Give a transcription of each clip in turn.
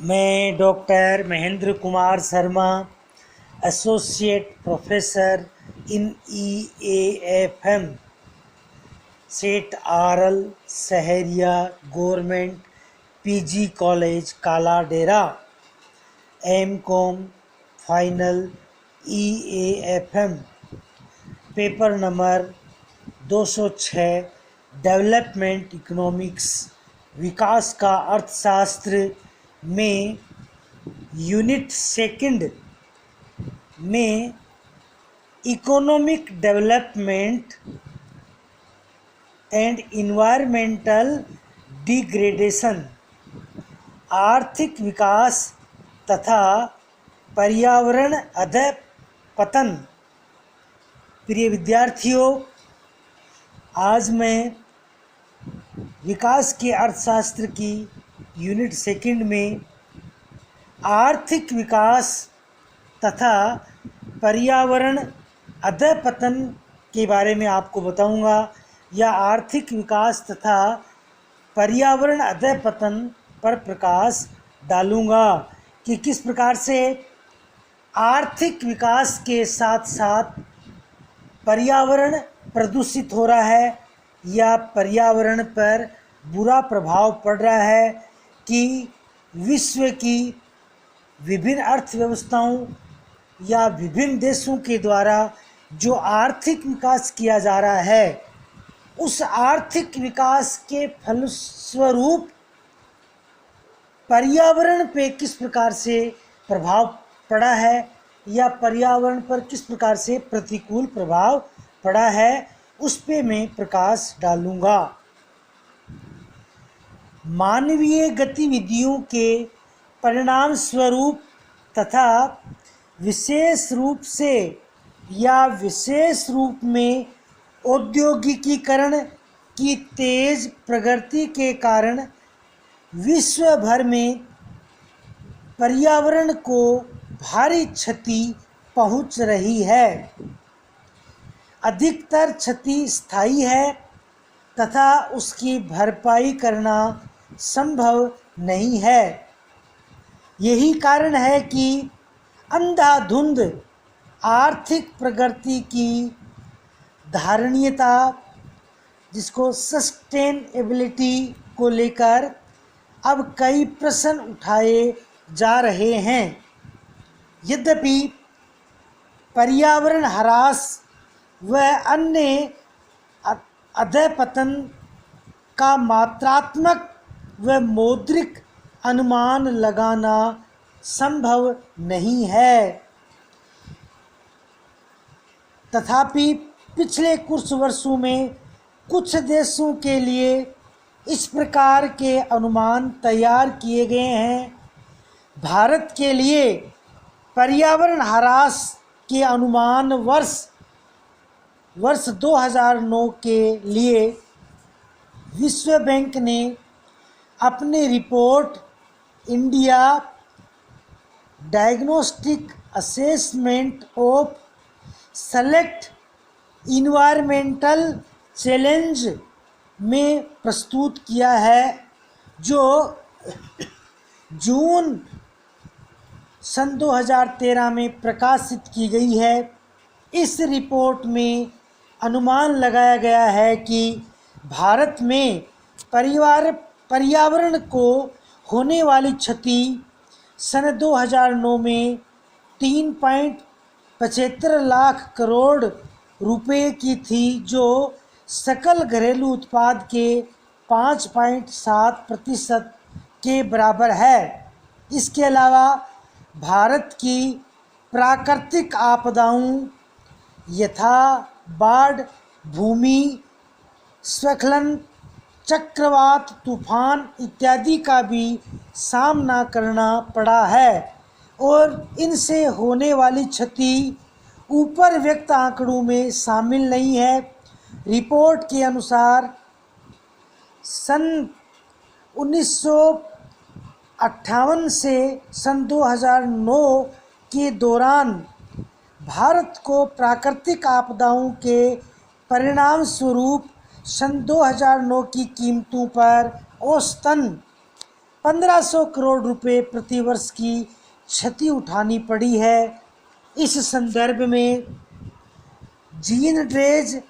मैं doctor Mahendra Kumar Sharma, associate professor in EAFM, Seth R L Saharia government PG college Kala Dera, M.Com final EAFM, paper number 206, development economics, विकास का अर्थशास्त्र में unit second में economic development and environmental degradation, आर्थिक विकास तथा पर्यावरण अधःपतन। प्रिय विद्यार्थियों, आज मैं विकास के अर्थशास्त्र की यूनिट सेकंड में आर्थिक विकास तथा पर्यावरण अधःपतन के बारे में आपको बताऊंगा, या आर्थिक विकास तथा पर्यावरण अधःपतन पर प्रकाश डालूंगा कि किस प्रकार से आर्थिक विकास के साथ साथ पर्यावरण प्रदूषित हो रहा है या पर्यावरण पर बुरा प्रभाव पड़ रहा है, कि विश्व की विभिन्न अर्थव्यवस्थाओं या विभिन्न देशों के द्वारा जो आर्थिक विकास किया जा रहा है, उस आर्थिक विकास के फलस्वरूप पर्यावरण पे किस प्रकार से प्रभाव पड़ा है या पर्यावरण पर किस प्रकार से प्रतिकूल प्रभाव पड़ा है, उस पे मैं प्रकाश डालूंगा। मानवीय गतिविधियों के परिणाम स्वरूप तथा विशेष रूप में औद्योगिकीकरण की तेज प्रगति के कारण विश्व भर में पर्यावरण को भारी क्षति पहुंच रही है। अधिकतर क्षति स्थायी है तथा उसकी भरपाई करना संभव नहीं है। यही कारण है कि अंधाधुंध आर्थिक प्रगति की धारणीयता, जिसको सस्टेनेबिलिटी को लेकर अब कई प्रश्न उठाए जा रहे हैं। यद्यपि पर्यावरण ह्रास व अन्य अधःपतन का मात्रात्मक व मौद्रिक अनुमान लगाना संभव नहीं है, तथापि पिछले कुछ वर्षों में कुछ देशों के लिए इस प्रकार के अनुमान तैयार किए गए हैं। भारत के लिए पर्यावरण ह्रास के अनुमान वर्ष 2009 के लिए विश्व बैंक ने अपनी report India diagnostic assessment of select environmental challenge में प्रस्तुत किया है, जो जून सन 2013 में प्रकाशित की गई है। इस रिपोर्ट में अनुमान लगाया गया है कि भारत में पर्यावरण को होने वाली क्षति सन 2009 में 3.75 लाख करोड़ रुपए की थी, जो सकल घरेलू उत्पाद के 5.7% के बराबर है। इसके अलावा भारत की प्राकृतिक आपदाओं यथा बाढ़, भूमि स्खलन, चक्रवात, तूफान इत्यादि का भी सामना करना पड़ा है, और इनसे होने वाली क्षति ऊपर व्यक्त आंकड़ों में शामिल नहीं है। रिपोर्ट के अनुसार सन 1958 से सन 2009 के दौरान भारत को प्राकृतिक आपदाओं के परिणाम स्वरूप सन 2009 की कीमतों पर औसतन 1500 करोड़ रुपए प्रतिवर्ष की क्षति उठानी पड़ी है। इस संदर्भ में जीन ड्रेज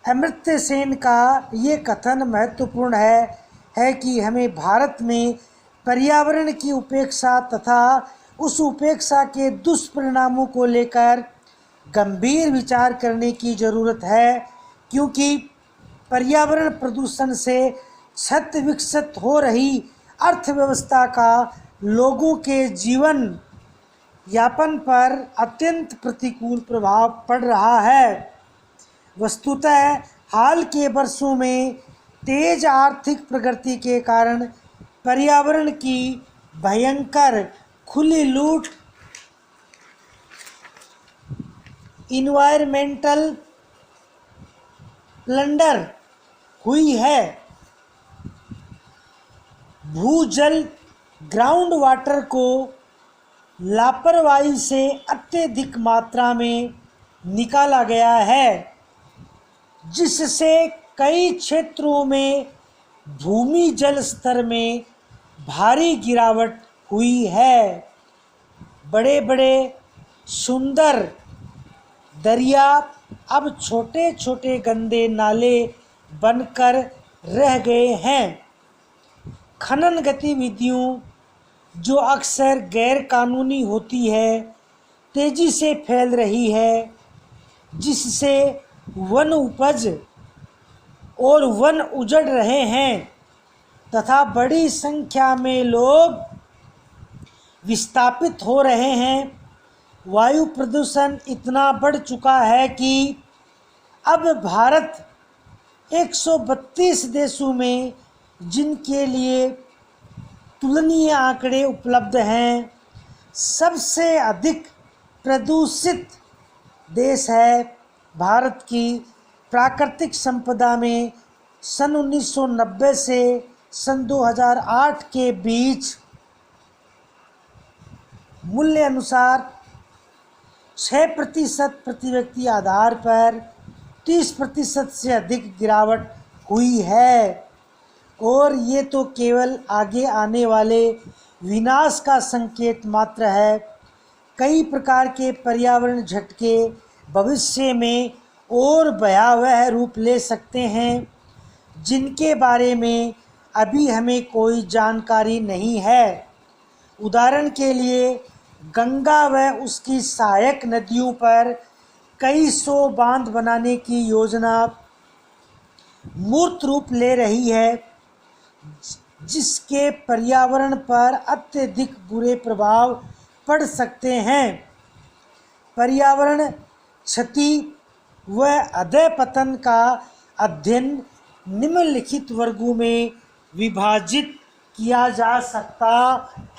अमर्त्य सेन का ये कथन महत्वपूर्ण है कि हमें भारत में पर्यावरण की उपेक्षा तथा उस उपेक्षा के दुष्परिणामों को लेकर गंभीर विचार करने की ज़रूरत है, क्योंकि पर्यावरण प्रदूषण से क्षत विकसित हो रही अर्थव्यवस्था का लोगों के जीवन यापन पर अत्यंत प्रतिकूल प्रभाव पड़ रहा है। वस्तुतः हाल के वर्षों में तेज आर्थिक प्रगति के कारण पर्यावरण की भयंकर खुली लूट, इन्वायरमेंटल प्लंडर हुई है। भूजल ग्राउंड वाटर को लापरवाही से अत्यधिक मात्रा में निकाला गया है, जिससे कई क्षेत्रों में भूमि जल स्तर में भारी गिरावट हुई है। बड़े बड़े सुंदर दरिया अब छोटे छोटे गंदे नाले बनकर रह गए हैं। खनन गतिविधियों जो अक्सर गैर कानूनी होती है, तेज़ी से फैल रही है, जिससे वन उपज और वन उजड़ रहे हैं तथा बड़ी संख्या में लोग विस्थापित हो रहे हैं। वायु प्रदूषण इतना बढ़ चुका है कि अब भारत 132 देशों में, जिनके लिए तुलनीय आंकड़े उपलब्ध हैं, सबसे अधिक प्रदूषित देश है। भारत की प्राकृतिक संपदा में सन 1990 से सन 2008 के बीच मूल्य अनुसार 6% प्रति व्यक्ति आधार पर 30% से अधिक गिरावट हुई है। और ये तो केवल आगे आने वाले विनाश का संकेत मात्र है। कई प्रकार के पर्यावरण झटके भविष्य में और भयावह रूप ले सकते हैं, जिनके बारे में अभी हमें कोई जानकारी नहीं है। उदाहरण के लिए गंगा व उसकी सहायक नदियों पर कई सौ बांध बनाने की योजना मूर्त रूप ले रही है, जिसके पर्यावरण पर अत्यधिक बुरे प्रभाव पड़ सकते हैं। पर्यावरण क्षति व अधःपतन का अध्ययन निम्नलिखित वर्गों में विभाजित किया जा सकता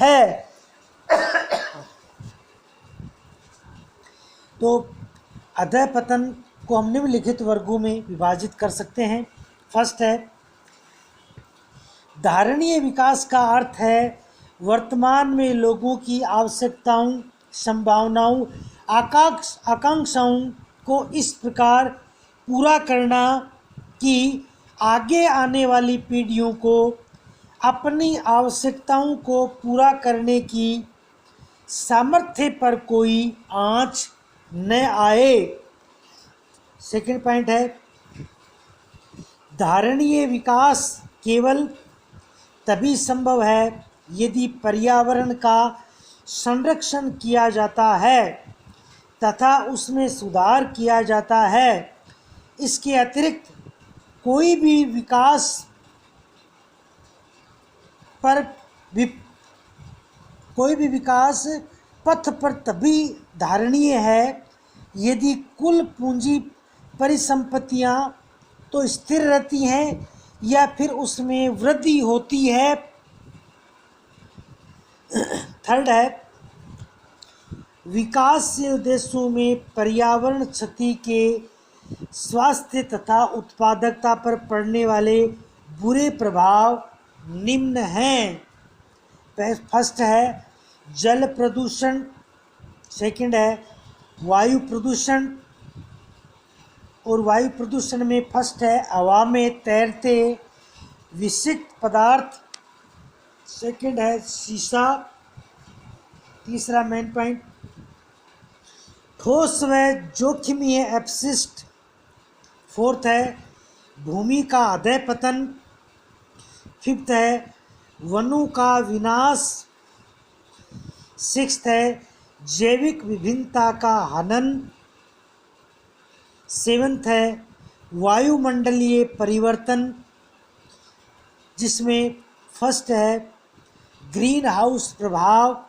है। तो अधःपतन को हम निम्नलिखित वर्गों में विभाजित कर सकते हैं। फर्स्ट है धारणीय विकास का अर्थ है वर्तमान में लोगों की आवश्यकताओं, संभावनाओं, आकांक्षाओं को इस प्रकार पूरा करना कि आगे आने वाली पीढ़ियों को अपनी आवश्यकताओं को पूरा करने की सामर्थ्य पर कोई आँच न आए। सेकंड पॉइंट है धारणीय विकास केवल तभी संभव है यदि पर्यावरण का संरक्षण किया जाता है तथा उसमें सुधार किया जाता है। इसके अतिरिक्त कोई भी विकास पथ पर तभी धारणीय है यदि कुल पूंजी परिसंपत्तियां तो स्थिर रहती हैं या फिर उसमें वृद्धि होती है। थर्ड है विकासशील देशों में पर्यावरण क्षति के स्वास्थ्य तथा उत्पादकता पर पड़ने वाले बुरे प्रभाव निम्न हैं। फर्स्ट है जल प्रदूषण, सेकंड है वायु प्रदूषण, और वायु प्रदूषण में फर्स्ट है हवा में तैरते विषिक्त पदार्थ, सेकंड है शीशा। तीसरा मेन पॉइंट, ठोस व जोखिमीय अपशिष्ट। फोर्थ है भूमि का अधः पतन। फिफ्थ है वनों का विनाश। सिक्स्थ है जैविक विभिन्नता का हनन। सेवंथ है वायुमंडलीय परिवर्तन, जिसमें फर्स्ट है ग्रीन हाउस प्रभाव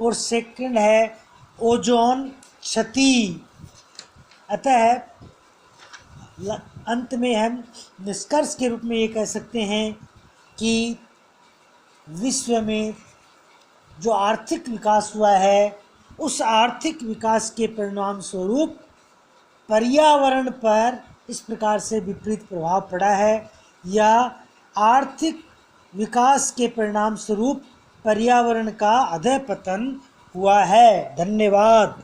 और सेकंड है ओजोन क्षति। अतः अंत में हम निष्कर्ष के रूप में ये कह सकते हैं कि विश्व में जो आर्थिक विकास हुआ है उस आर्थिक विकास के परिणाम स्वरूप पर्यावरण पर इस प्रकार से विपरीत प्रभाव पड़ा है, या आर्थिक विकास के परिणाम स्वरूप पर्यावरण का अधःपतन हुआ है। धन्यवाद।